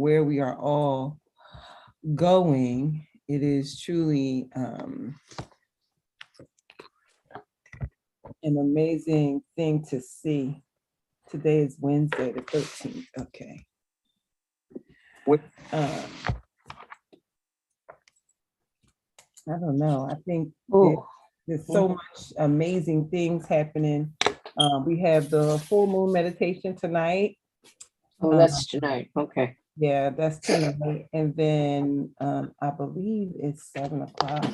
where we are all going. It is truly an amazing thing to see. Today is Wednesday, the 13th. Okay. I don't know. I think there's so much amazing things happening. We have the full moon meditation tonight. Oh, that's tonight. Okay. Yeah, that's tonight. And then I believe it's 7 o'clock.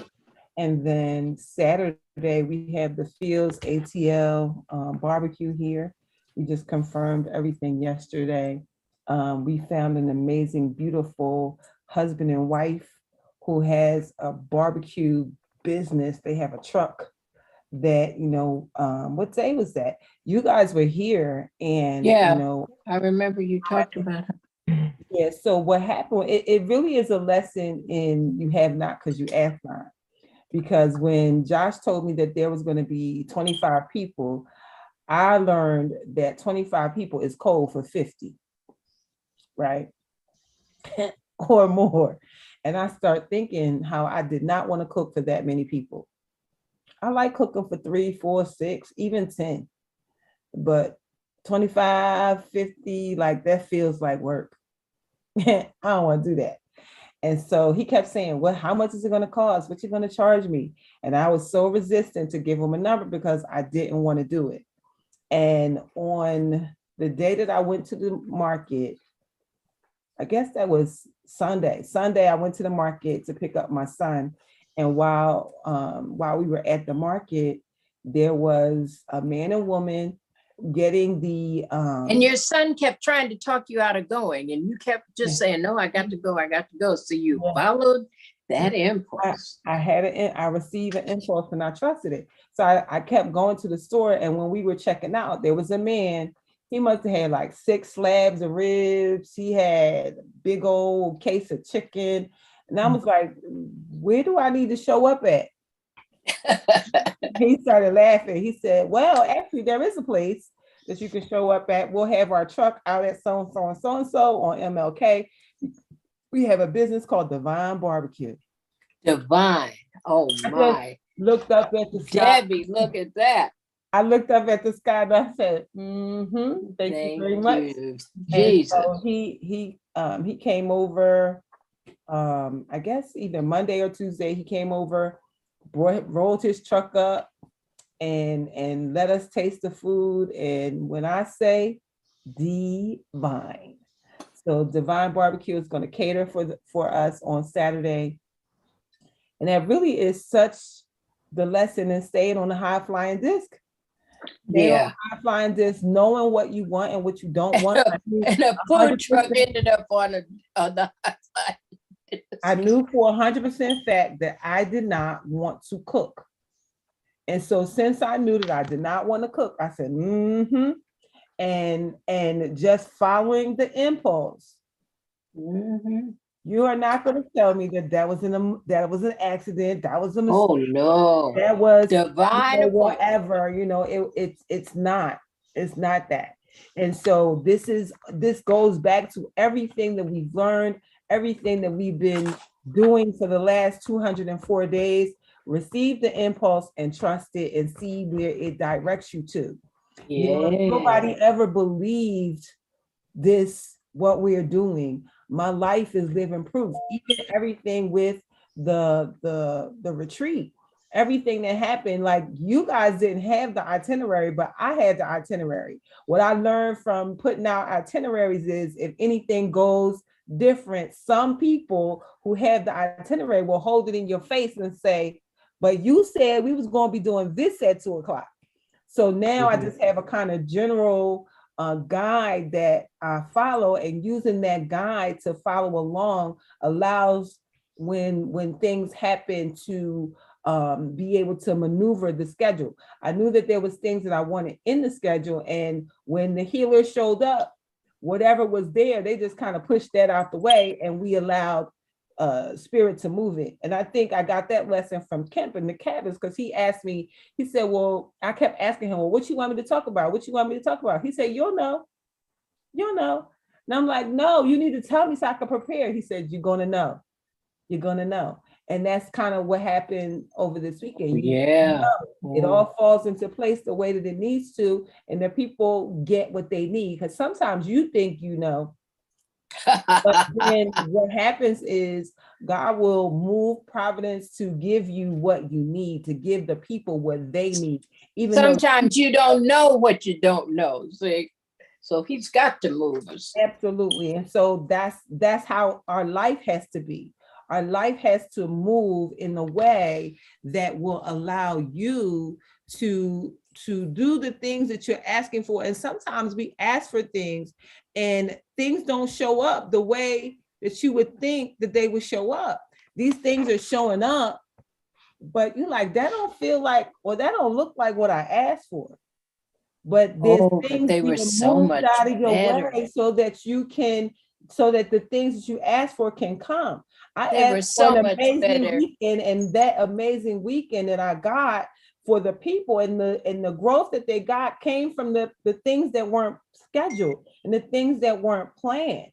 And then Saturday, we have the Fields ATL barbecue here. We just confirmed everything yesterday. We found an amazing, beautiful husband and wife who has a barbecue business. They have a truck that, what day was that? You guys were here and, I remember you talked about it. Yeah, so what happened, it really is a lesson in you have not because you ask not. Because when Josh told me that there was going to be 25 people, I learned that 25 people is code for 50, right? Or more. And I start thinking how I did not want to cook for that many people. I like cooking for 3, 4, 6, even 10. But 25, 50, like that feels like work. I don't want to do that. And so he kept saying, well, how much is it going to cost? What you going to charge me? And I was so resistant to give him a number because I didn't want to do it. And on the day that I went to the market, I guess that was Sunday. Sunday, I went to the market to pick up my son. And while we were at the market, there was a man and woman getting the and your son kept trying to talk you out of going, and you kept just saying, no, I got to go. So you followed that impulse. I received an impulse and I trusted it. So I kept going to the store, and when we were checking out, there was a man. He must have had like 6 slabs of ribs. He had a big old case of chicken. And I was like, where do I need to show up at? He started laughing. He said, well, actually, there is a place that you can show up at. We'll have our truck out at so-and-so and so-and-so on MLK. We have a business called Divine Barbecue. Divine. Oh, my. Looked up at the sky. Debbie, look at that. I looked up at the sky and I said, thank you very much. Jesus. So he came over, I guess either Monday or Tuesday. He came over, rolled his truck up and let us taste the food. And when I say divine, so Divine Barbecue is going to cater for us on Saturday. And that really is such the lesson in staying on the high flying disc. High flying disc, knowing what you want and what you don't want. And a food truck ended up on the high flying disc. I knew for 100% fact that I did not want to cook. And so since I knew that I did not want to cook, I said, and just following the impulse. You are not going to tell me that was an accident. That was a mistake. Oh no, that was divine. Whatever, it's not. It's not that. And so this goes back to everything that we've learned, everything that we've been doing for the last 204 days. Receive the impulse and trust it and see where it directs you to. Nobody ever believed this, what we're doing. My life is living proof. Even everything with the retreat, everything that happened, like you guys didn't have the itinerary, but I had the itinerary. What I learned from putting out itineraries is if anything goes different, some people who have the itinerary will hold it in your face and say, but you said we was going to be doing this at 2:00. So now I just have a kind of general guide that I follow, and using that guide to follow along allows when things happen to be able to maneuver the schedule. I knew that there was things that I wanted in the schedule, and when the healer showed up, whatever was there, they just kind of pushed that out the way, and we allowed spirit to move it. And I think I got that lesson from Kemp in the cabins, because he asked me, he said, well, I kept asking him, well, what you want me to talk about? What you want me to talk about? He said, you'll know. And I'm like, no, you need to tell me so I can prepare. He said, you're going to know. You're going to know. And that's kind of what happened over this weekend. Yeah. It all falls into place the way that it needs to, and the people get what they need. Because sometimes you think you know, but then what happens is God will move providence to give you what you need, to give the people what they need. Even sometimes you don't know what you don't know. See? So he's got to move us. Absolutely. And so that's how our life has to be. Our life has to move in a way that will allow you to do the things that you're asking for. And sometimes we ask for things and things don't show up the way that you would think that they would show up. These things are showing up, but you're like, that don't feel like, or that don't look like what I asked for. But there's things they were being so moved much out of your better. way so that you can, so that the things that you ask for can come. I They were asked for so an much amazing better. weekend, and that amazing weekend that I got for the people and the growth that they got came from the things that weren't scheduled and the things that weren't planned.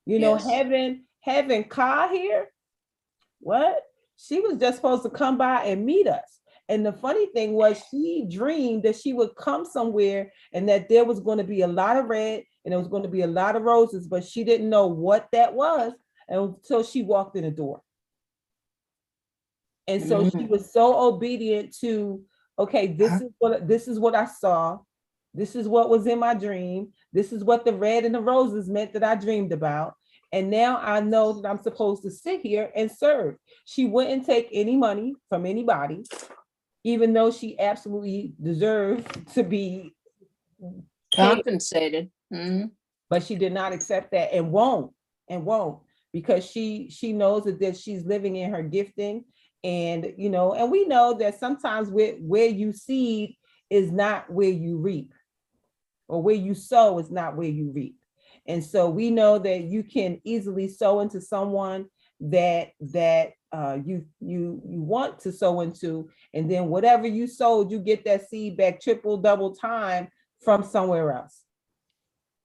You know, Yes. having Ka here, what? She was just supposed to come by and meet us. And the funny thing was, she dreamed that she would come somewhere and that there was going to be a lot of red and there was going to be a lot of roses, but she didn't know what that was until she walked in the door. And so she was so obedient to, okay, this is what I saw. This is what was in my dream. This is what the red and the roses meant that I dreamed about. And now I know that I'm supposed to sit here and serve. She wouldn't take any money from anybody, even though she absolutely deserved to be compensated. But she did not accept that and won't, because she knows that she's living in her gifting. And you know, and we know that sometimes where you seed is not where you reap, or where you sow is not where you reap. And so we know that you can easily sow into someone that you want to sow into, and then whatever you sowed, you get that seed back triple, double time from somewhere else.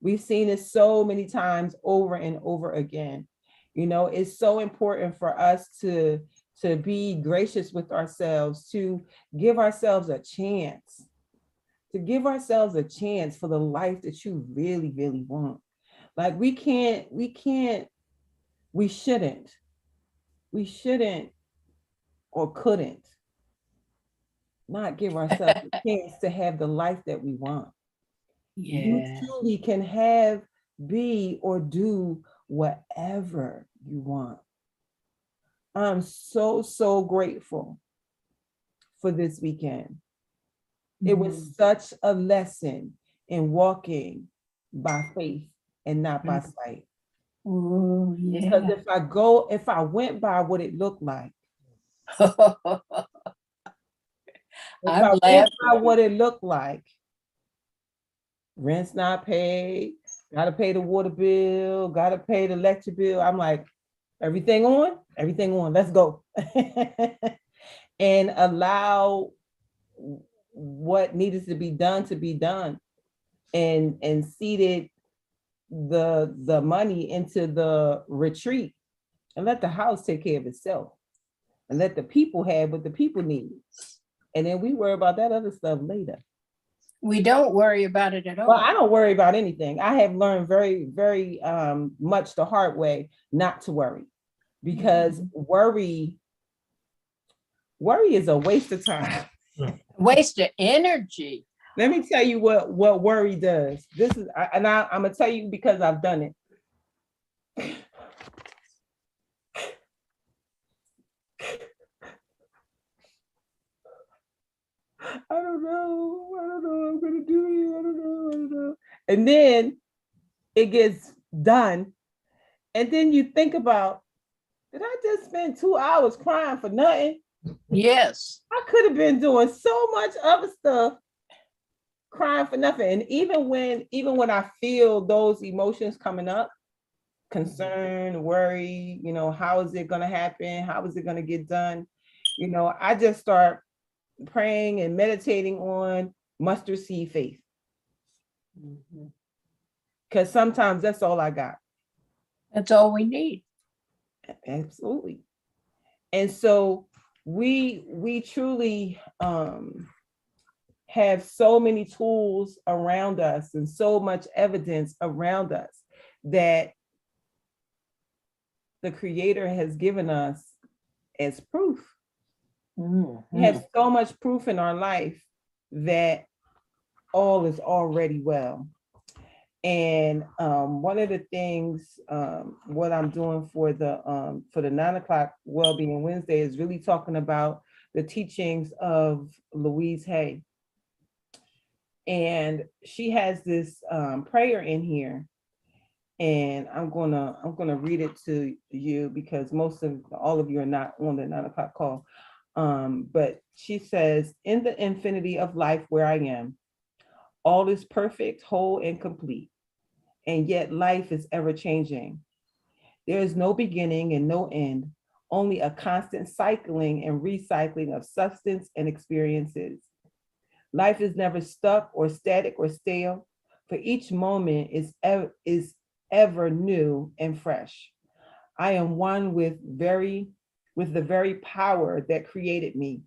We've seen it so many times over and over again. You know, it's so important for us to be gracious with ourselves, to give ourselves a chance, for the life that you really, really want. Like we shouldn't or couldn't not give ourselves a chance to have the life that we want. Yeah. You truly can have, be, or do whatever you want. I'm so grateful for this weekend. It was such a lesson in walking by faith and not by sight. Oh, yeah. Because if I went by what it looked like, rent's not paid, gotta pay the water bill, gotta pay the electric bill. I'm like, everything on, let's go. And allow what needed to be done, and seeded the money into the retreat, and let the house take care of itself, and let the people have what the people need. And then we worry about that other stuff later. We don't worry about it at all. Well, I don't worry about anything. I have learned very, very much the hard way not to worry, because worry is a waste of time. Waste of energy. Let me tell you what worry does. I'm gonna tell you because I've done it. I don't know I'm gonna do it. I don't know. And then it gets done. And then you think about, did I just spend 2 hours crying for nothing? Yes. I could have been doing so much other stuff, crying for nothing. And even when I feel those emotions coming up, concern, worry, you know, how is it going to happen? How is it going to get done? You know, I just start praying and meditating on mustard seed faith. Because sometimes that's all I got. That's all we need. Absolutely. And so we truly have so many tools around us and so much evidence around us that the Creator has given us as proof. We have so much proof in our life that all is already well. And one of the things, what I'm doing for the 9 o'clock Wellbeing Wednesday is really talking about the teachings of Louise Hay. And she has this prayer in here, and I'm gonna read it to you because all of you are not on the 9 o'clock call. But she says, "In the infinity of life where I am, all is perfect, whole, and complete. And yet life is ever changing. There is no beginning and no end, only a constant cycling and recycling of substance and experiences. Life is never stuck or static or stale, for each moment is ever new and fresh. I am one with the very power that created me.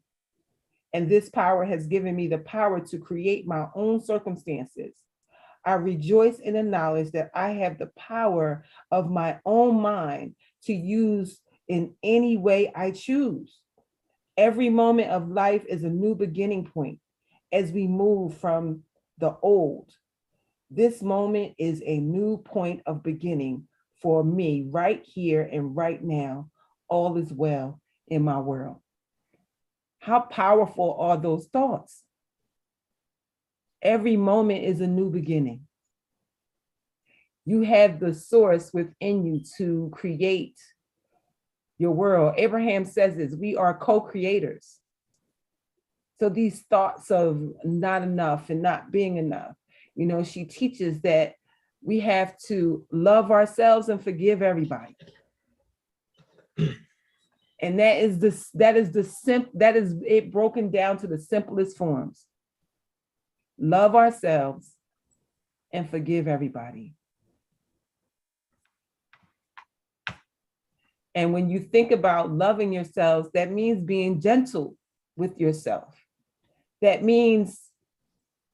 And this power has given me the power to create my own circumstances. I rejoice in the knowledge that I have the power of my own mind to use in any way I choose. Every moment of life is a new beginning point as we move from the old. This moment is a new point of beginning for me right here and right now. All is well in my world." How powerful are those thoughts? Every moment is a new beginning. You have the source within you to create your world. Abraham says this, we are co-creators. So these thoughts of not enough and not being enough, she teaches that we have to love ourselves and forgive everybody. And that is it broken down to the simplest forms. Love ourselves and forgive everybody. And when you think about loving yourselves, that means being gentle with yourself. That means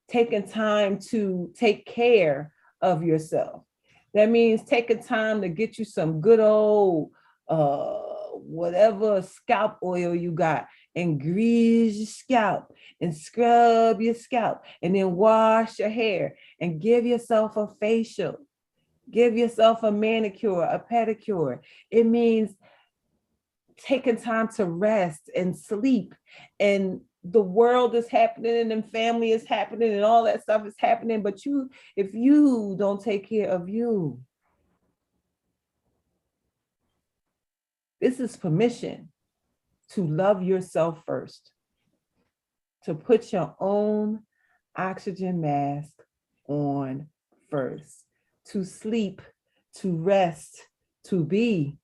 taking time to take care of yourself. That means taking time to get you some good old whatever scalp oil you got and grease your scalp and scrub your scalp and then wash your hair and give yourself a facial. Give yourself a manicure, a pedicure. It means taking time to rest and sleep. And the world is happening and family is happening and all that stuff is happening. But if you don't take care of you, this is permission to love yourself first, to put your own oxygen mask on first, to sleep, to rest, to be,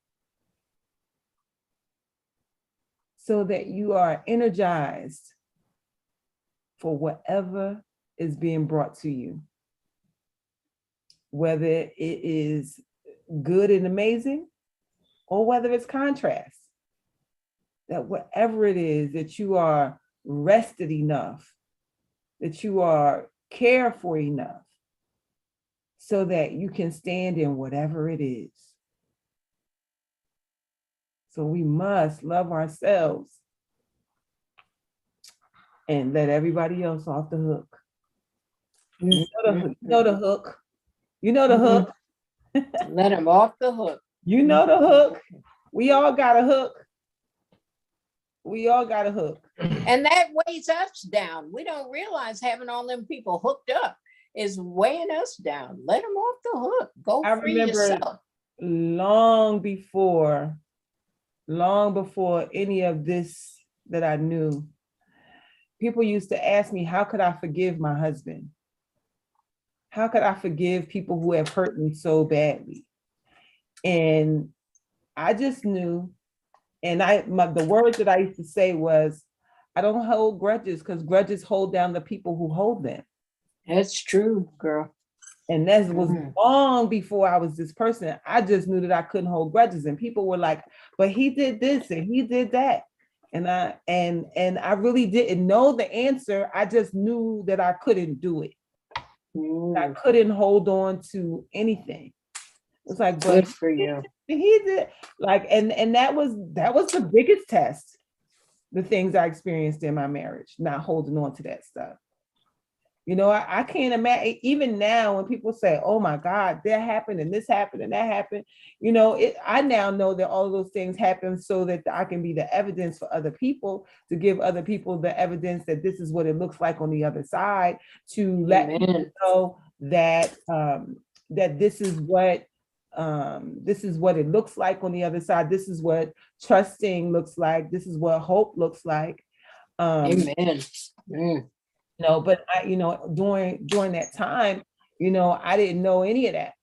so that you are energized for whatever is being brought to you. Whether it is good and amazing or whether it's contrast. That whatever it is, that you are rested enough, that you are cared for enough, so that you can stand in whatever it is. So we must love ourselves and let everybody else off the hook. You know the hook. You know the hook. Let them off the hook. You know the hook. We all got a hook. We all got a hook. And that weighs us down. We don't realize having all them people hooked up is weighing us down. Let them off the hook. Go free yourself. Long before any of this that I knew, people used to ask me, how could I forgive my husband? How could I forgive people who have hurt me so badly? And I just knew, and the words that I used to say was, I don't hold grudges because grudges hold down the people who hold them. That's true, girl. And that was long before I was this person. I just knew that I couldn't hold grudges. And people were like, but he did this and he did that. And I really didn't know the answer. I just knew that I couldn't do it. I couldn't hold on to anything. It's like, but good for you. he did like, and that was the biggest test, the things I experienced in my marriage, not holding on to that stuff. You know, I can't imagine, even now when people say, oh my God, that happened and this happened and that happened, you know, I now know that all of those things happen so that I can be the evidence for other people, to give other people the evidence that this is what it looks like on the other side, to let people know that that this is what it looks like on the other side. This is what trusting looks like. This is what hope looks like. Amen. No, but during that time, I didn't know any of that.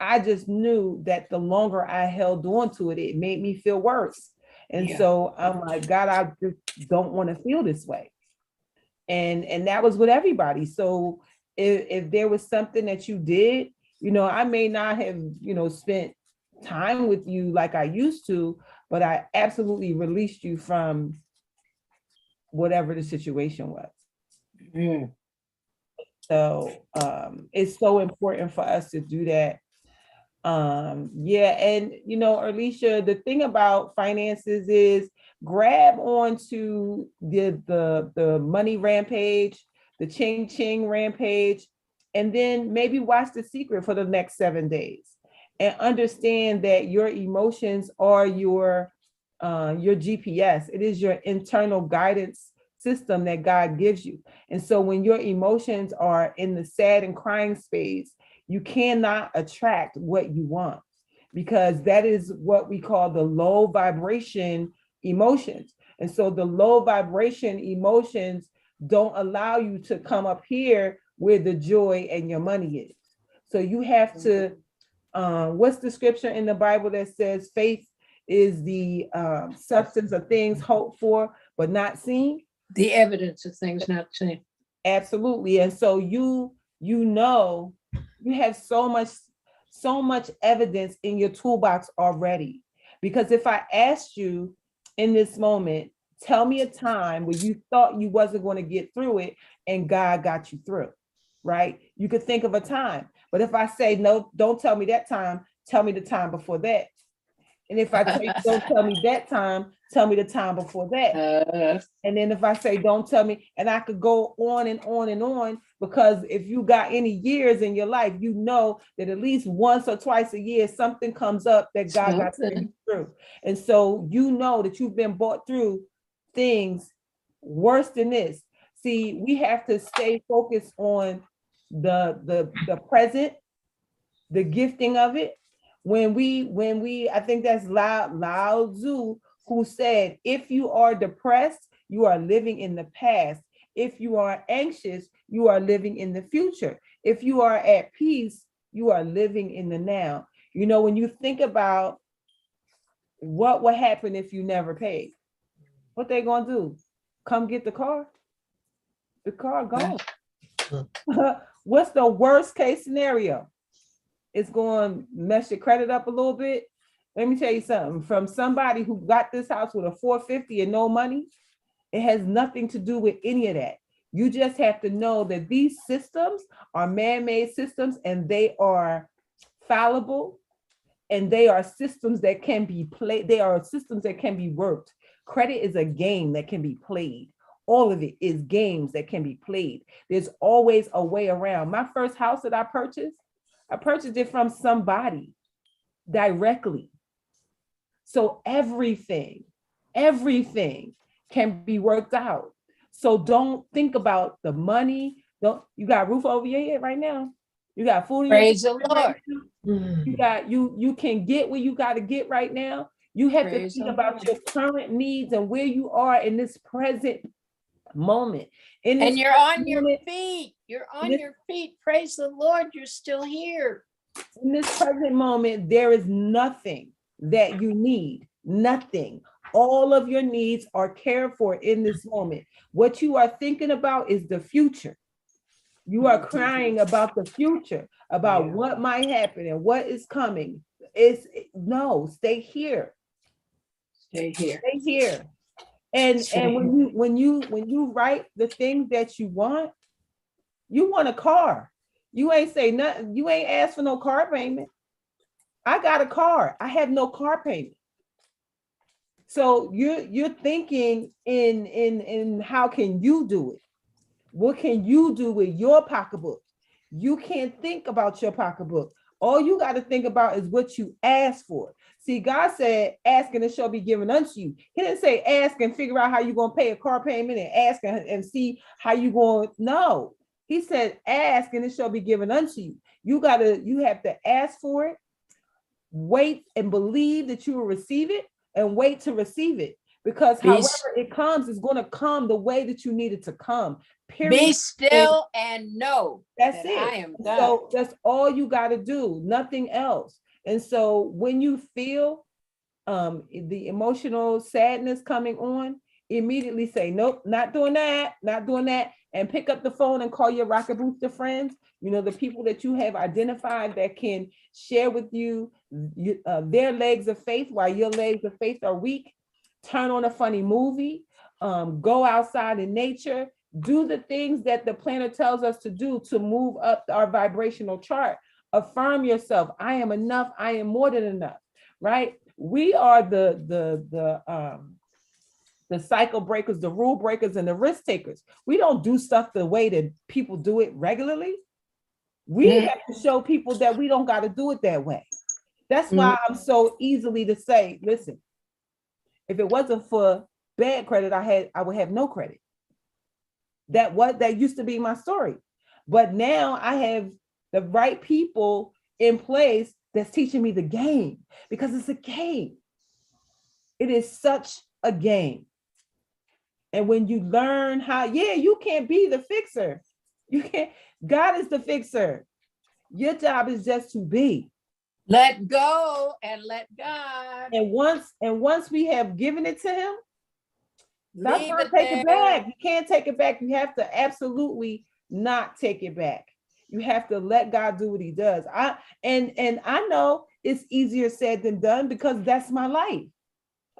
I just knew that the longer I held on to it, it made me feel worse. And so I'm like, God, I just don't want to feel this way. And that was with everybody. So if there was something that you did, I may not have, spent time with you like I used to, but I absolutely released you from whatever the situation was. So it's so important for us to do that. And Alicia, the thing about finances is grab onto the money rampage, the ching ching rampage, and then maybe watch The Secret for the next 7 days and understand that your emotions are your GPS. It is your internal guidance system that God gives you. And so when your emotions are in the sad and crying space, you cannot attract what you want, because that is what we call the low vibration emotions. And so the low vibration emotions don't allow you to come up here where the joy and your money is. So you have to, what's the scripture in the Bible that says faith is the substance of things hoped for, but not seen? The evidence of things not seen. Absolutely. And so you have so much evidence in your toolbox already. Because if I asked you in this moment, tell me a time where you thought you wasn't going to get through it and God got you through, right? You could think of a time. But if I say, no, don't tell me that time, tell me the time before that. And if I tell you, don't tell me that time, tell me the time before that. And then if I say, don't tell me, and I could go on and on and on, because if you got any years in your life, you know that at least once or twice a year, something comes up that God got you through. And so you know that you've been brought through things worse than this. See, we have to stay focused on the present, the gifting of it. When we, I think that's Lao Tzu, who said, if you are depressed, you are living in the past. If you are anxious, you are living in the future. If you are at peace, you are living in the now. When you think about what would happen if you never paid, what they gonna do? Come get the car? The car gone. What's the worst case scenario? It's going to mess your credit up a little bit. Let me tell you something. From somebody who got this house with a 450 and no money, it has nothing to do with any of that. You just have to know that these systems are man-made systems, and they are fallible, and they are systems that can be played. They are systems that can be worked. Credit is a game that can be played. All of it is games that can be played. There's always a way around. My first house that I purchased it from somebody directly. So everything can be worked out. So don't think about the money. You got a roof over your head right now. You got food in your Praise the Lord. You can get where you got to get right now. You have to think about your current needs and where you are in this present moment. And you're on your feet. You're on your feet. Praise the Lord. You're still here. In this present moment, there is nothing that you need. Nothing. All of your needs are cared for in this moment. What you are thinking about is the future. You are crying about the future, about Yeah. what might happen and what is coming. It's no, stay here. Stay here. Stay here. And Stay here. when you write the things that you want a car. You ain't say nothing. You ain't asked for no car payment. I got a car. I have no car payment. So you're thinking in how can you do it? What can you do with your pocketbook? You can't think about your pocketbook. All you got to think about is what you ask for. See, God said, ask and it shall be given unto you. He didn't say ask and figure out how you're going to pay a car payment and ask and see how you going. No, he said, ask and it shall be given unto you. You have to ask for it, wait and believe that you will receive it, and wait to receive it. Because Be, however it comes, it's going to come the way that you need it to come. be Period. still and know That's that it. I am God. So that's all you got to do, nothing else. And so when you feel the emotional sadness coming on, immediately say, nope, not doing that, not doing that. And pick up the phone and call your Rocket Booster friends, the people that you have identified that can share with you, their legs of faith while your legs of faith are weak. Turn on a funny movie, go outside in nature, do the things that the planner tells us to do to move up our vibrational chart. Affirm yourself. I am enough. I am more than enough, right? We are the cycle breakers, the rule breakers, and the risk takers. We don't do stuff the way that people do it regularly. We have to show people that we don't got to do it that way. That's why I'm so easily to say, listen, if it wasn't for bad credit, I would have no credit. That used to be my story. But now I have the right people in place that's teaching me the game, because it's a game. It is such a game. And when you learn how, you can't be the fixer. You can't. God is the fixer. Your job is just to be. Let go and let God. And once we have given it to him, stop Leave trying it to take there. it back. You can't take it back. You have to absolutely not take it back. You have to let God do what he does. And I know it's easier said than done, because that's my life.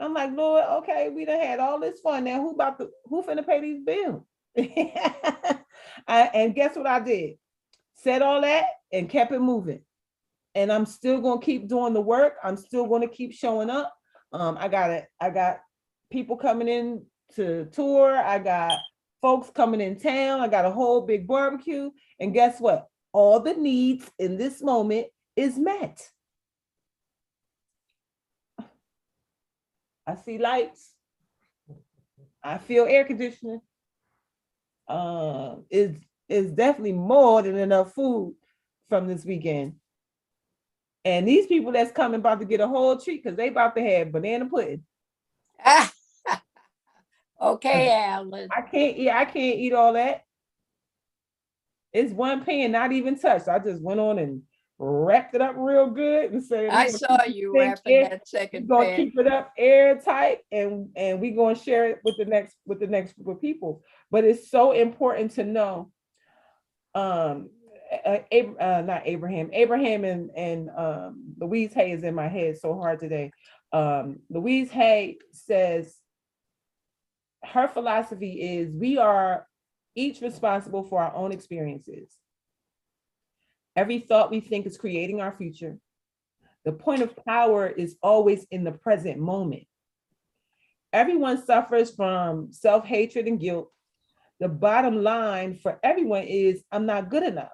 I'm like, Lord, okay, we done had all this fun. Now who finna pay these bills? And guess what I did? Said all that and kept it moving. And I'm still gonna keep doing the work. I'm still gonna keep showing up. I got people coming in to tour. I got folks coming in town. I got a whole big barbecue. And guess what? All the needs in this moment is met. I see lights. I feel air conditioning. Is definitely more than enough food from this weekend. And these people that's coming about to get a whole treat, because they about to have banana pudding. Okay, Alan. I can't eat all that. It's one pan, not even touched. I just went on and wrapped it up real good and said, I saw you wrapping that we're second gonna pan. keep it up airtight, and we're gonna share it with the next group of people. But it's so important to know. Not Abraham and Louise Hay is in my head so hard today. Louise Hay says her philosophy is we are each responsible for our own experiences. Every thought we think is creating our future. The point of power is always in the present moment. Everyone suffers from self-hatred and guilt. The bottom line for everyone is, I'm not good enough.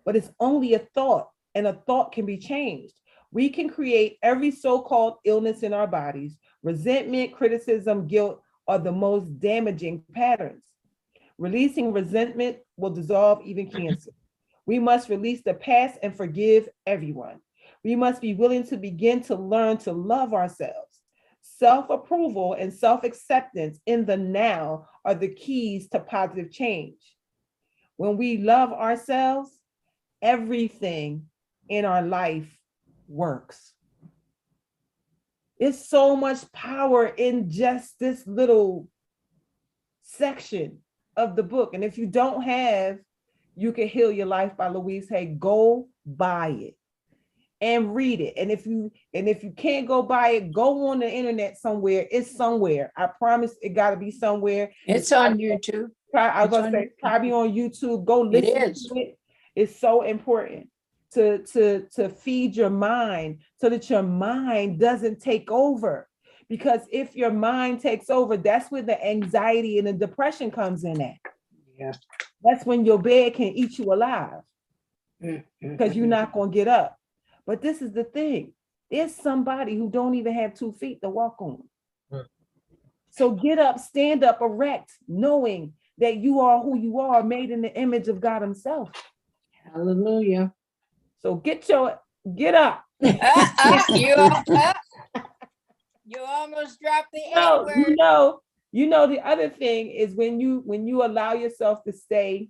But it's only a thought, and a thought can be changed. We can create every so-called illness in our bodies. Resentment, criticism, guilt are the most damaging patterns. Releasing resentment will dissolve even cancer. We must release the past and forgive everyone. We must be willing to begin to learn to love ourselves. Self-approval and self-acceptance in the now are the keys to positive change. When we love ourselves, everything in our life works. It's so much power in just this little section of the book. And if you don't have You Can Heal Your Life by Louise Hay. Go buy it and read it. And if you can't go buy it, go on the internet somewhere. It's somewhere. I promise it got to be somewhere. It's on YouTube. I was gonna say probably on YouTube. Go listen to it. It's so important to feed your mind so that your mind doesn't take over. Because if your mind takes over, that's where the anxiety and the depression comes in at. Yeah. That's when your bed can eat you alive because you're not going to get up. But this is the thing. There's somebody who don't even have 2 feet to walk on. So get up, stand up erect, knowing that you are who you are, made in the image of God himself. Hallelujah. So get up. You almost dropped the No, word. The other thing is when you allow yourself to stay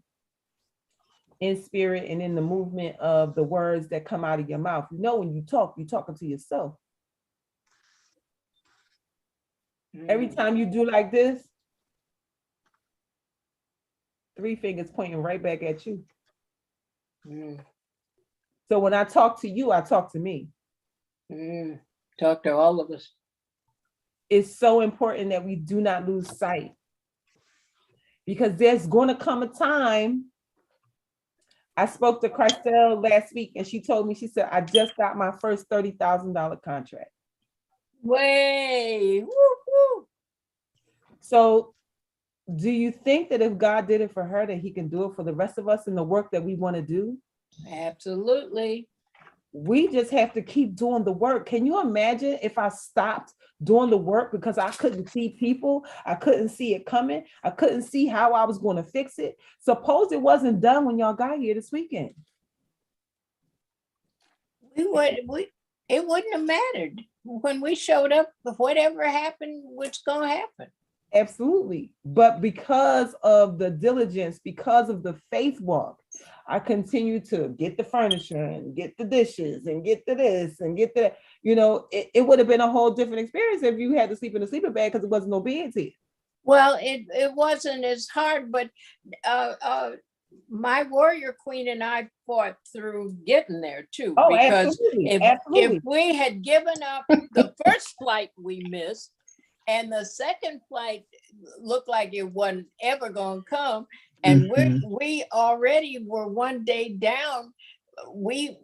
in spirit and in the movement of the words that come out of your mouth. When you talk, you're talking to yourself. Every time you do like this, 3 fingers pointing right back at you. So when I talk to you, I talk to me. Talk to all of us. It's so important that we do not lose sight, because there's going to come a time. I spoke to Christelle last week and she told me, she said, I just got my first $30,000 contract. Way. Woo-hoo. So do you think that if God did it for her, that he can do it for the rest of us in the work that we want to do? Absolutely. We just have to keep doing the work. Can you imagine if I stopped doing the work because I couldn't see people? I couldn't see it coming. I couldn't see how I was going to fix it. Suppose it wasn't done when y'all got here this weekend. It wouldn't have mattered. When we showed up, whatever happened, what's going to happen. Absolutely. But because of the diligence, because of the faith walk, I continue to get the furniture and get the dishes and get the this and get the, it would have been a whole different experience if you had to sleep in a sleeping bag because there wasn't no beds here. Well, it wasn't as hard, but my warrior queen and I fought through getting there too. Oh, because absolutely. If we had given up the first flight we missed, and the second flight looked like it wasn't ever going to come, and we already were one day down. We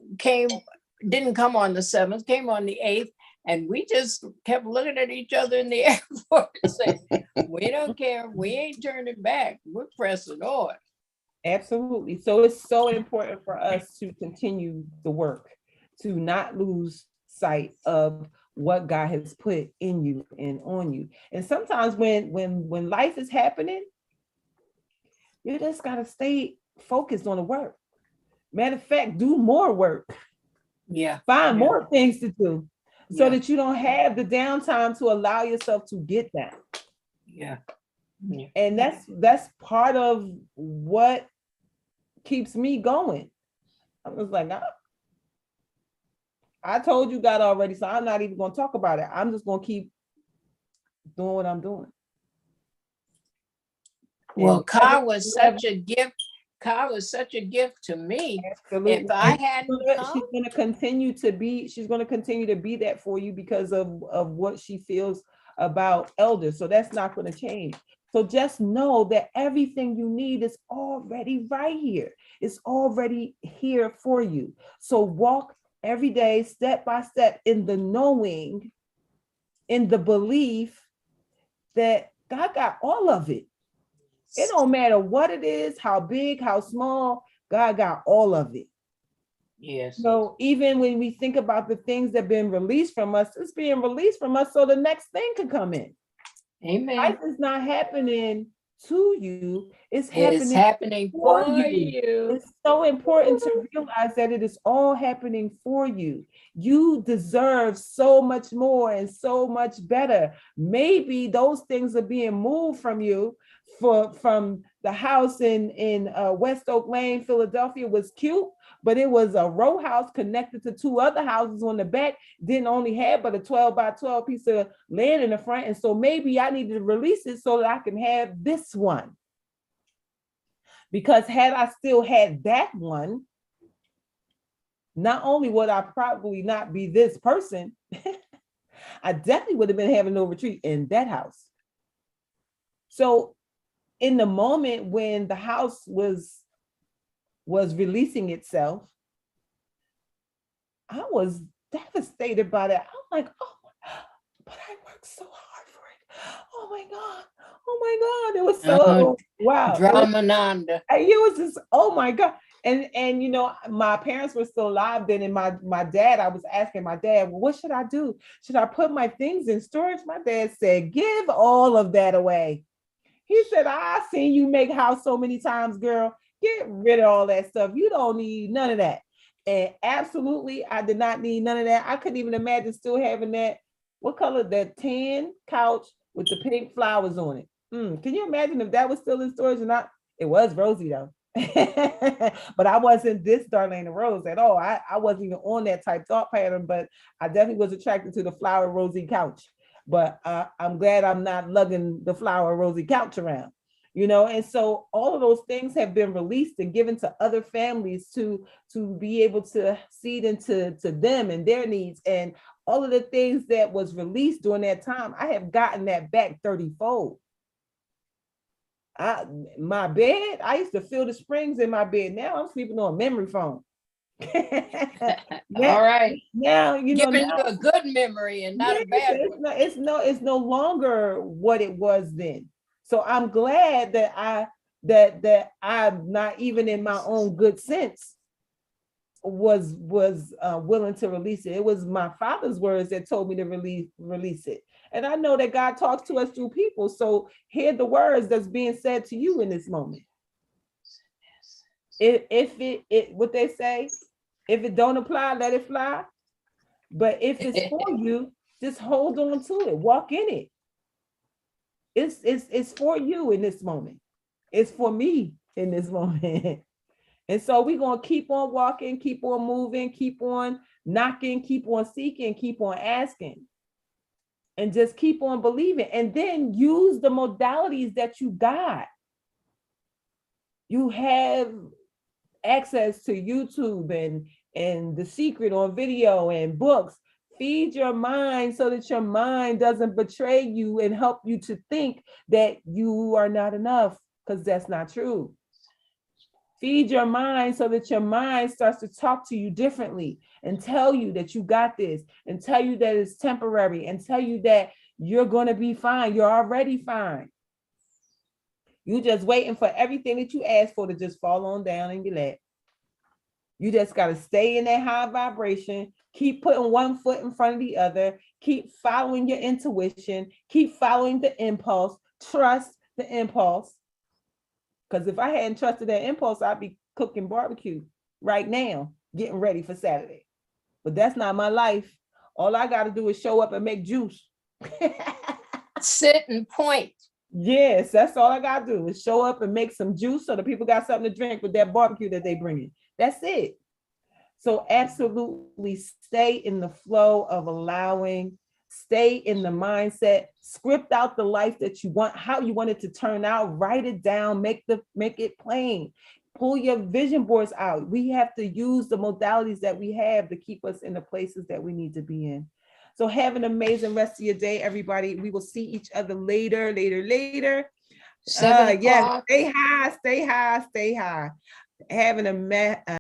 didn't come on the 7th, came on the 8th, and we just kept looking at each other in the airport and saying, we don't care, we ain't turning back, we're pressing on. Absolutely. So it's so important for us to continue the work, to not lose sight of what God has put in you and on you. And sometimes when life is happening, you just got to stay focused on the work. Matter of fact, do more work. Yeah. Find more things to do so that you don't have the downtime to allow yourself to get that. Yeah. And that's part of what keeps me going. I was like, I told you God already, so I'm not even going to talk about it. I'm just going to keep doing what I'm doing. Well, Car was such a gift. Car was such a gift to me. Absolutely. If I hadn't she's going to continue to be that for you because of what she feels about elders. So that's not going to change. So just know that everything you need is already right here. It's already here for you. So walk every day, step by step, in the knowing, in the belief that God got all of it. It don't matter what it is, how big, how small, God got all of it. Yes. So even when we think about the things that have been released from us, it's being released from us so the next thing can come in. Amen. Life is not happening to you, it's happening for you. It's so important to realize that it is all happening for you. You deserve so much more and so much better. Maybe those things are being moved from you. From the house in West Oak Lane, Philadelphia was cute, but it was a row house connected to 2 other houses on the back, didn't only have but a 12 by 12 piece of land in the front. And so maybe I needed to release it so that I can have this one. Because had I still had that one, not only would I probably not be this person, I definitely would have been having no retreat in that house. So in the moment when the house was releasing itself, I was devastated by that. I'm like, oh, but I worked so hard for it. Oh my God. Oh my God. It was so wow. Dramananda. It was just, oh my God. And you know, my parents were still alive then. And my dad, I was asking my dad, well, what should I do? Should I put my things in storage? My dad said, give all of that away. He said, I seen you make house so many times, girl. Get rid of all that stuff. You don't need none of that. And absolutely, I did not need none of that. I couldn't even imagine still having that. What color? That tan couch with the pink flowers on it. Can you imagine if that was still in storage or not? It was rosy though. But I wasn't this Darlaina Rose at all. I wasn't even on that type thought pattern, but I definitely was attracted to the flower rosy couch. But I'm glad I'm not lugging the flower rosy couch around, you know. And so all of those things have been released and given to other families to be able to seed into them and their needs. And all of the things that was released during that time, I have gotten that back 30-fold. My bed, I used to feel the springs in my bed. Now I'm sleeping on a memory foam. All right. Now, you know, giving you a good memory and not a bad one. It's no longer what it was then. So I'm glad that I'm not even in my own good sense was willing to release it. It was my father's words that told me to release it. And I know that God talks to us through people. So hear the words that's being said to you in this moment. If it what they say, if it don't apply, let it fly. But if it's for you, just hold on to it. Walk in it. It's for you in this moment. It's for me in this moment. And so we're going to keep on walking, keep on moving, keep on knocking, keep on seeking, keep on asking. And just keep on believing. And then use the modalities that you got. You have access to YouTube and The Secret on video and books. Feed your mind so that your mind doesn't betray you and help you to think that you are not enough, because that's not true. Feed your mind so that your mind starts to talk to you differently and tell you that you got this and tell you that it's temporary and tell you that you're going to be fine. You're already fine. You just waiting for everything that you asked for to just fall on down in your lap. You just got to stay in that high vibration. Keep putting one foot in front of the other. Keep following your intuition. Keep following the impulse. Trust the impulse. Because if I hadn't trusted that impulse, I'd be cooking barbecue right now, getting ready for Saturday. But that's not my life. All I got to do is show up and make juice. Sit and point. Yes, that's all I got to do is show up and make some juice so the people got something to drink with that barbecue that they bring in. That's it. So absolutely stay in the flow of allowing, stay in the mindset, script out the life that you want, how you want it to turn out, write it down, make it plain. Pull your vision boards out. We have to use the modalities that we have to keep us in the places that we need to be in. So have an amazing rest of your day, everybody. We will see each other later. Yes, stay high. Having a